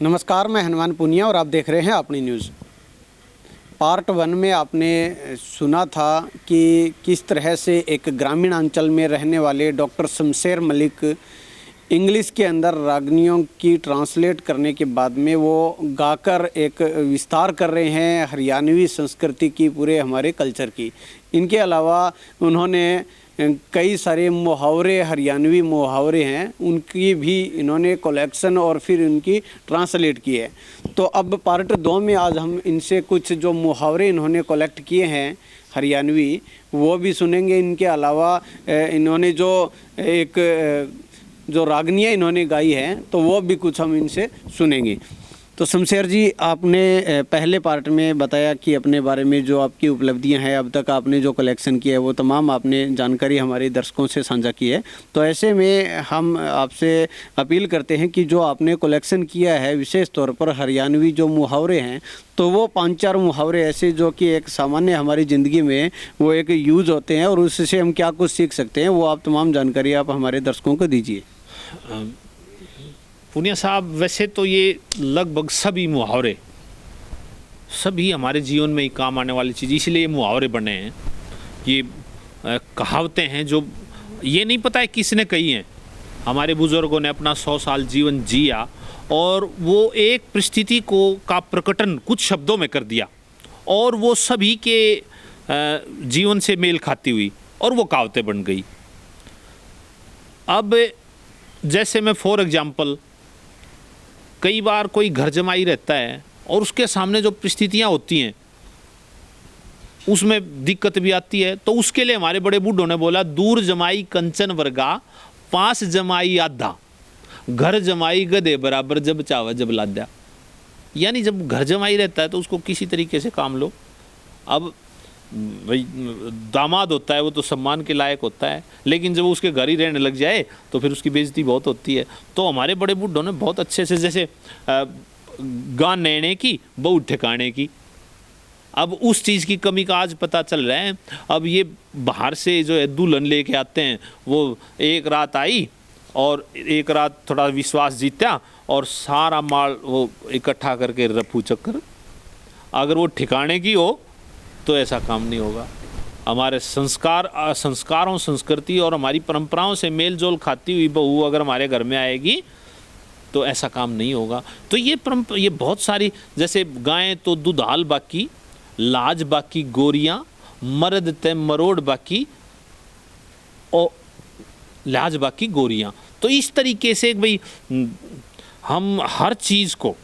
नमस्कार, मैं हनुमान पुनिया और आप देख रहे हैं अपनी न्यूज़। पार्ट 1 में आपने सुना था कि किस तरह से एक ग्रामीण अंचल में रहने वाले डॉक्टर शमशेर मलिक इंग्लिश के अंदर रागनियों की ट्रांसलेट करने के बाद में वो गाकर एक विस्तार कर रहे हैं हरियाणवी संस्कृति की, पूरे हमारे कल्चर की। इनके अलावा उन्होंने कई सारे मुहावरे, हरियाणवी मुहावरे हैं, उनकी भी इन्होंने कलेक्शन और फिर उनकी ट्रांसलेट की है। तो अब पार्ट 2 में आज हम इनसे कुछ जो मुहावरे इन्होंने कलेक्ट किए हैं हरियाणवी, वो भी सुनेंगे। इनके अलावा इन्होंने जो जो रागनियाँ इन्होंने गाई हैं तो वो भी कुछ हम इनसे सुनेंगे। तो शमशेर जी, आपने पहले पार्ट में बताया कि अपने बारे में जो आपकी उपलब्धियां हैं, अब तक आपने जो कलेक्शन किया है वो तमाम आपने जानकारी हमारे दर्शकों से साझा की है। तो ऐसे में हम आपसे अपील करते हैं कि जो आपने कलेक्शन किया है विशेष तौर पर हरियाणवी जो मुहावरे हैं, तो वो 5-4 मुहावरे ऐसे जो कि एक सामान्य हमारी ज़िंदगी में वो एक यूज़ होते हैं और उससे हम क्या कुछ सीख सकते हैं, वो आप तमाम जानकारी आप हमारे दर्शकों को दीजिए। पुनिया साहब, वैसे तो ये लगभग सभी मुहावरे सभी हमारे जीवन में ही काम आने वाली चीज़, इसलिए ये मुहावरे बने हैं। ये कहावतें हैं जो ये नहीं पता है किसने कही हैं। हमारे बुज़ुर्गों ने अपना 100 साल जीवन जिया और वो एक परिस्थिति का प्रकटन कुछ शब्दों में कर दिया और वो सभी के जीवन से मेल खाती हुई और वो कहावतें बन गई। अब जैसे मैं फॉर एग्जाम्पल, कई बार कोई घर जमाई रहता है और उसके सामने जो परिस्थितियाँ होती हैं उसमें दिक्कत भी आती है, तो उसके लिए हमारे बड़े बूढ़ों ने बोला, दूर जमाई कंचन वर्गा, पास जमाई आधा, घर जमाई गधे बराबर, जब चावा जब लाद्या। यानी जब घर जमाई रहता है तो उसको किसी तरीके से काम लो। अब भाई दामाद होता है वो तो सम्मान के लायक होता है, लेकिन जब उसके घर ही रहने लग जाए तो फिर उसकी बेइज्जती बहुत होती है। तो हमारे बड़े बूढ़ों ने बहुत अच्छे से, जैसे गान नैने की बहू ठिकाने की, अब उस चीज़ की कमी का आज पता चल रहा है। अब ये बाहर से जो है दुल्हन लेके आते हैं, वो एक रात आई और एक रात थोड़ा विश्वास जीता और सारा माल वो इकट्ठा करके रफू चक्कर। अगर वो ठिकाने की हो तो ऐसा काम नहीं होगा। हमारे संस्कारों, संस्कृति और हमारी परंपराओं से मेल जोल खाती हुई बहू अगर हमारे घर में आएगी तो ऐसा काम नहीं होगा। तो ये बहुत सारी, जैसे गायें तो दुधाल बाकी, लाज बाकी गोरियाँ, मर्द ते मरोड़ बाकी और लाज बाकी गोरियाँ। तो इस तरीके से भाई हम हर चीज़ को,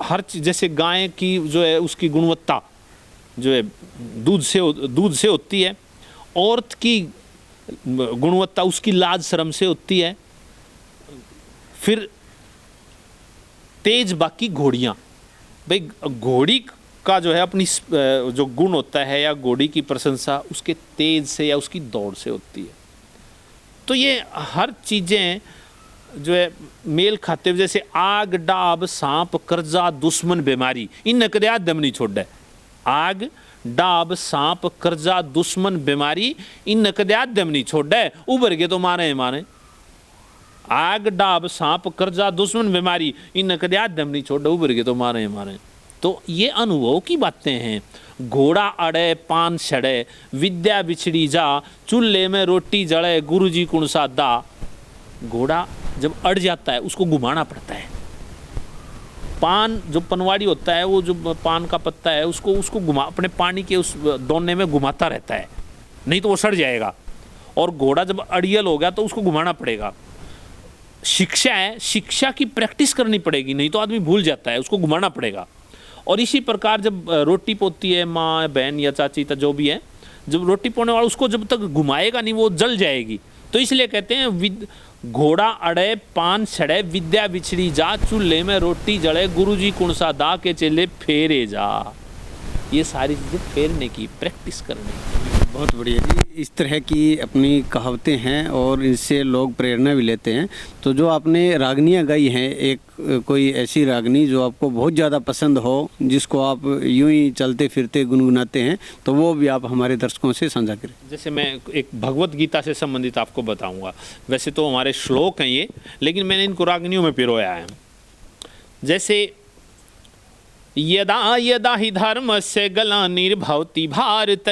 हर चीज़, जैसे गाय की जो है उसकी गुणवत्ता जो है दूध से होती है, औरत की गुणवत्ता उसकी लाज शर्म से होती है। फिर तेज बाकी घोड़ियाँ, भाई घोड़ी का जो है अपनी जो गुण होता है या घोड़ी की प्रशंसा उसके तेज से या उसकी दौड़ से होती है। तो ये हर चीज़ें जो है मेल खाते हुए, जैसे आग डाब सांप कर्जा दुश्मन बीमारी, इन नकरियात दम नहीं छोड़ है। आग डाब सांप कर्जा दुश्मन बीमारी, इन नकदियात दम नहीं छोड़ है, उभर के तो मारे मारे। आग डाब सांप कर्जा दुश्मन बीमारी, इन नकदियात दम नहीं छोड़, उभर के तो मारे मारे। तो ये अनुभव की बातें हैं। घोड़ा अड़े पान सड़े, विद्या बिछड़ी जा, चूल्हे में रोटी जड़े, गुरुजी कुण सादा। घोड़ा जब अड़ जाता है उसको घुमाना पड़ता है। पान जो पनवाड़ी होता है, वो जो पान का पत्ता है उसको घुमा, अपने पानी के उस दोने में घुमाता रहता है, नहीं तो वो सड़ जाएगा। और घोड़ा जब अड़ियल हो गया तो उसको घुमाना पड़ेगा। शिक्षा है, शिक्षा की प्रैक्टिस करनी पड़ेगी, नहीं तो आदमी भूल जाता है, उसको घुमाना पड़ेगा। और इसी प्रकार जब रोटी पोती है माँ बहन या चाची जो भी है, जब रोटी पोने वाला उसको जब तक घुमाएगा नहीं वो जल जाएगी। तो इसलिए कहते हैं घोड़ा अड़े पान सड़े, विद्या बिछड़ी जा, चूल्हे में रोटी जड़े, गुरुजी कुणसा दा के चेले फेरे जा। ये सारी चीज़ें फेरने की, प्रैक्टिस करने की। बहुत बढ़िया जी, इस तरह की अपनी कहावतें हैं और इससे लोग प्रेरणा भी लेते हैं। तो जो आपने रागनियाँ गाई हैं, एक कोई ऐसी रागनी जो आपको बहुत ज़्यादा पसंद हो, जिसको आप यूं ही चलते फिरते गुनगुनाते हैं, तो वो भी आप हमारे दर्शकों से साझा करें। जैसे मैं एक भगवत गीता से संबंधित आपको बताऊंगा। वैसे तो हमारे श्लोक हैं ये, लेकिन मैंने इनको रागनियों में पिरोया है। जैसे यदा यदा ही धर्मस्य ग्लानिर्भवति भारत,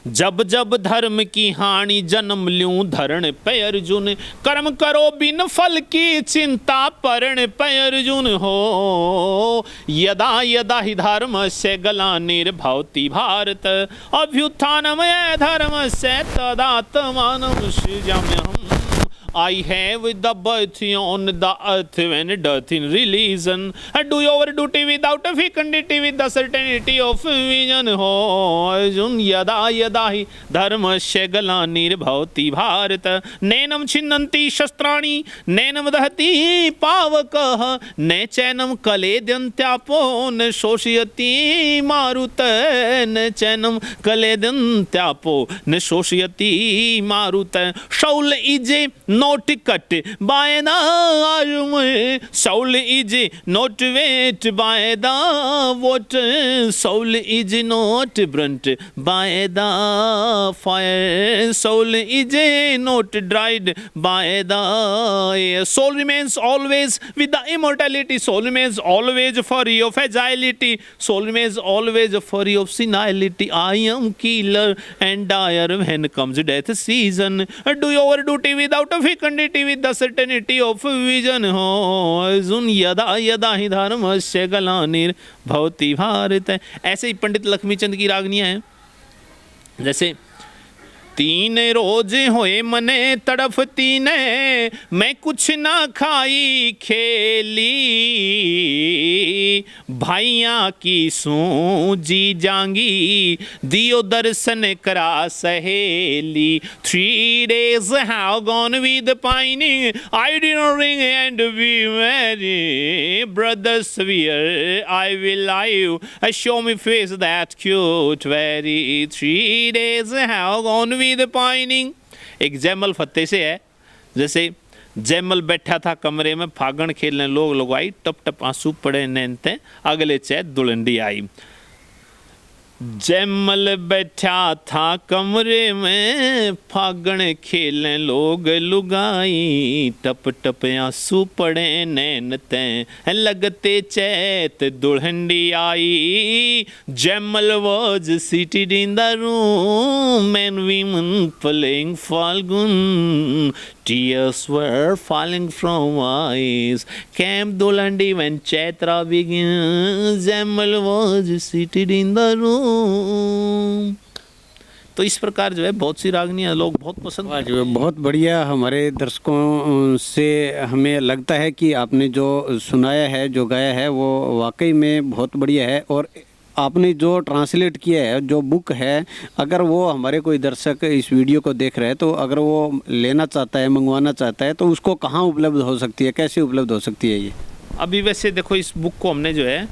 जब जब धर्म की हानि जन्म ल्यूं धरण पे अर्जुन, कर्म करो बिन फल की चिंता परण पे अर्जुन हो। यदा यदा ही धर्मस्य ग्लानिर्भवति भारत, अभ्युत्थानमय धर्मस्य तदात्मानं सृजाम्यहम्। I have the birth on the earth when doth in religion, do your duty without a fecundity with the certainty of vision हो। अर्जुन यदा यदा ही धर्मस्य ग्लानिर्भवति भारत, नैनं छिन्नन्ति शस्त्राणि नैनं दहति पावकः, न चैनं क्लेदन्त्यापो न शोषयति मारुत, न चैनं क्लेदन्त्यापो न शोषयति मारुत। Soul is not cut by the arm, soul is not wet by the water, soul is not burnt by the fire, soul is not dried by the air. Soul remains always with the immortality, soul remains always free of fragility, soul remains always free of senility. I am killer and dire when comes death season, do your duty without a fecundity with the certainty of vision हो। अर्जुन यदा यदा ही धर्मस्य ग्लानिर्भवति भारत। ऐसे ही पंडित लक्ष्मीचंद की रागनियां हैं, जैसे तीन रोज होए मने तड़फती ने, मैं कुछ ना खाई खेली, भाइया की सूजी जांगी दियो दर्शन करा सहेली। 3 days have gone with pining, I did not ring and be merry, brothers where I will live, show me face that cute very। 3 days have gone with pining. एक जैमल फतेह से है, जैसे जैमल बैठा था कमरे में फागण खेलने, लोग लगवाई टप टप आंसू पड़े नैनते, अगले चै दुलंडी आई। जैमल बैठा था कमरे में फागण खेलने लोग लुगाई, टप टप आंसू पड़े नैन ते, लगते चैत दुल्हंडी आई। Jaimal was seated in the room and women playing Falgun, tears were falling from eyes, came Dulhandi when Chaitra begins, Jaimal was seated in the room। तो इस प्रकार जो है बहुत सी रागनियाँ लोग बहुत पसंद करते हैं। बहुत बढ़िया। हमारे दर्शकों से हमें लगता है कि आपने जो सुनाया है, जो गाया है, वो वाकई में बहुत बढ़िया है। और आपने जो ट्रांसलेट किया है, जो बुक है, अगर वो हमारे कोई दर्शक इस वीडियो को देख रहे हैं तो अगर वो लेना चाहता है, मंगवाना चाहता है, तो उसको कहाँ उपलब्ध हो सकती है, कैसे उपलब्ध हो सकती है ये? अभी वैसे देखो, इस बुक को हमने जो है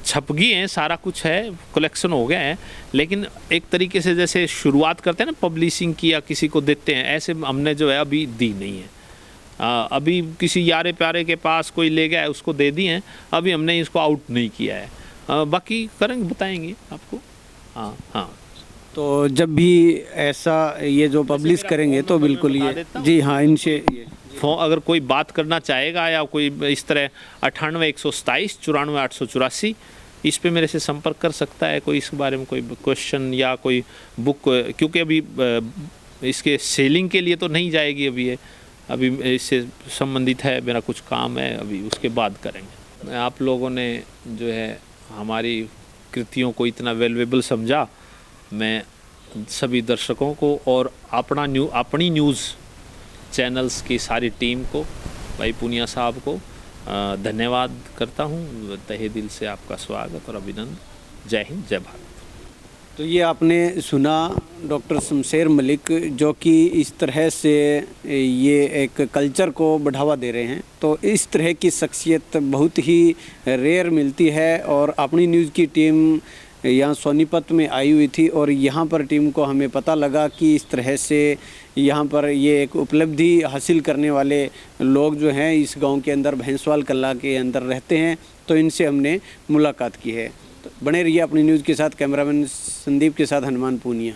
छप गई है, सारा कुछ है, कलेक्शन हो गया है, लेकिन एक तरीके से जैसे शुरुआत करते हैं ना पब्लिशिंग की या किसी को देते हैं, ऐसे हमने जो है अभी दी नहीं है। अभी किसी यारे प्यारे के पास कोई ले गया है, उसको दे दी हैं, अभी हमने इसको आउट नहीं किया है। बाकी करेंगे, बताएंगे आपको। हाँ हाँ, तो जब भी ऐसा ये जो पब्लिश करेंगे तो बिल्कुल ये, जी हाँ, इनसे अगर कोई बात करना चाहेगा या कोई इस तरह 98 127 94 884 इस पे मेरे से संपर्क कर सकता है। कोई इस बारे में कोई क्वेश्चन या कोई बुक, क्योंकि अभी इसके सेलिंग के लिए तो नहीं जाएगी अभी, ये अभी इससे संबंधित है, मेरा कुछ काम है, अभी उसके बाद करेंगे। आप लोगों ने जो है हमारी कृतियों को इतना वैल्यूएबल समझा, मैं सभी दर्शकों को और अपनी न्यूज़ चैनल्स की सारी टीम को, भाई पूनिया साहब को धन्यवाद करता हूँ। तहे दिल से आपका स्वागत और अभिनंदन। जय हिंद, जय भारत। तो ये आपने सुना डॉक्टर शमशेर मलिक, जो कि इस तरह से ये एक कल्चर को बढ़ावा दे रहे हैं। तो इस तरह की शख्सियत बहुत ही रेयर मिलती है। और अपनी न्यूज़ की टीम यहाँ सोनीपत में आई हुई थी और यहाँ पर टीम को हमें पता लगा कि इस तरह से यहाँ पर ये एक उपलब्धि हासिल करने वाले लोग जो हैं इस गांव के अंदर भैंसवाल कला के अंदर रहते हैं। तो इनसे हमने मुलाकात की है। तो बने रहिए अपनी न्यूज़ के साथ। कैमरामैन संदीप के साथ हनुमान पूनिया।